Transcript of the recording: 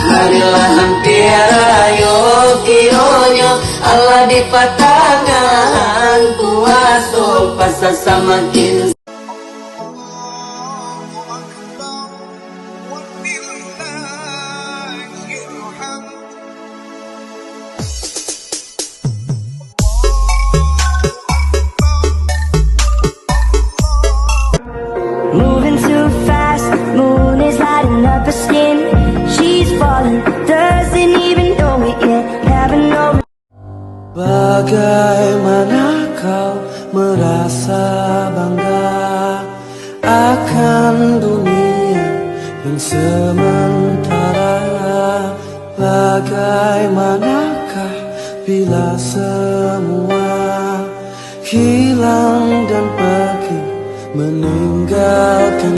Marilah hampir ayo kironyo Allah di patangan kuaso pasal samakin. Moving too fast, moon is lighting up her skin. She's falling, doesn't even know it yet. Heaven knows. Bagaimana kau merasa bangga akan dunia yang sementara? Bagaimanakah bila semua hilang dan pergi meninggalkan